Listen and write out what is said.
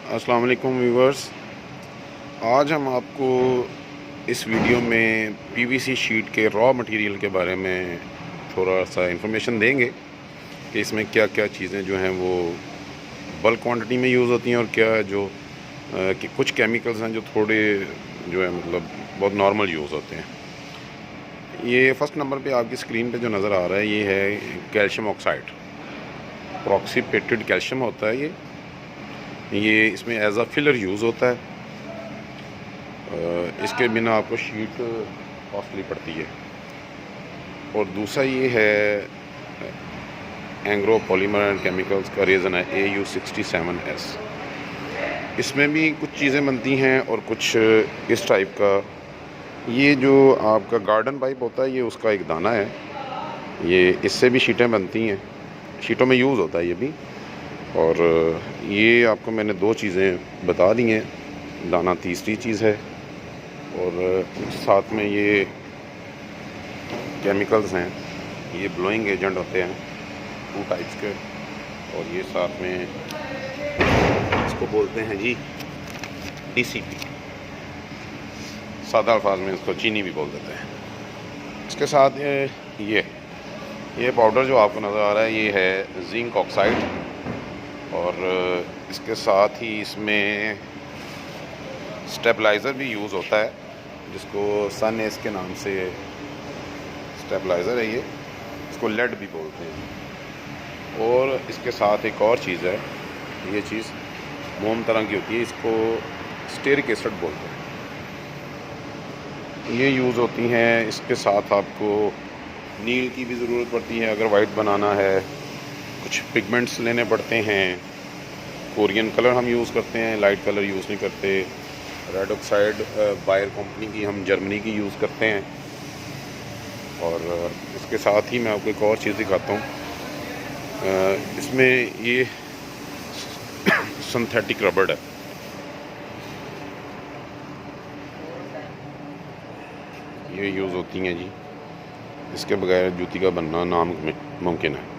अस्सलाम वालेकुम व्यूवर्स। आज हम आपको इस वीडियो में पीवीसी शीट के रॉ मटेरियल के बारे में थोड़ा सा इंफॉर्मेशन देंगे कि इसमें क्या क्या चीज़ें जो हैं वो बल्क क्वांटिटी में यूज़ होती हैं और क्या जो कि कुछ केमिकल्स हैं जो थोड़े जो है मतलब बहुत नॉर्मल यूज़ होते हैं। ये फ़र्स्ट नंबर पे आपकी स्क्रीन पे जो नज़र आ रहा है ये है कैल्शियम ऑक्साइड। प्रॉक्सीपेटेड कैल्शियम होता है ये इसमें एज अ फिलर यूज़ होता है। इसके बिना आपको शीट कॉस्टली पड़ती है। और दूसरा ये है एंग्रो पॉलीमर एंड केमिकल्स का रेज़न है AU67S। इसमें भी कुछ चीज़ें बनती हैं और कुछ इस टाइप का। ये जो आपका गार्डन पाइप होता है ये उसका एक दाना है। ये इससे भी शीटें बनती हैं, शीटों में यूज़ होता है ये भी। और ये आपको मैंने दो चीज़ें बता दी हैं, दाना तीसरी चीज़ है। और साथ में ये केमिकल्स हैं, ये ब्लोइंग एजेंट होते हैं 2 टाइप्स के। और ये साथ में इसको बोलते हैं जी DCP, सादा अल्फाज में इसको चीनी भी बोल देते हैं। इसके साथ ये पाउडर जो आपको नज़र आ रहा है ये है जिंक ऑक्साइड। और इसके साथ ही इसमें स्टेबलाइज़र भी यूज़ होता है जिसको सन एस के नाम से स्टेबलाइज़र है ये, इसको लेड भी बोलते हैं। और इसके साथ एक और चीज़ है, ये चीज़ मोम तरह की होती है, इसको स्टेरिक एसिड बोलते हैं, ये यूज़ होती हैं। इसके साथ आपको नील की भी ज़रूरत पड़ती है अगर वाइट बनाना है, कुछ पिगमेंट्स लेने पड़ते हैं। कोरियन कलर हम यूज़ करते हैं, लाइट कलर यूज़ नहीं करते। रेड ऑक्साइड बायर कंपनी की हम जर्मनी की यूज़ करते हैं। और इसके साथ ही मैं आपको एक और चीज़ दिखाता हूँ, इसमें ये सिंथेटिक रबड़ है, ये यूज़ होती हैं जी। इसके बगैर जूती का बनना नामुमकिन है।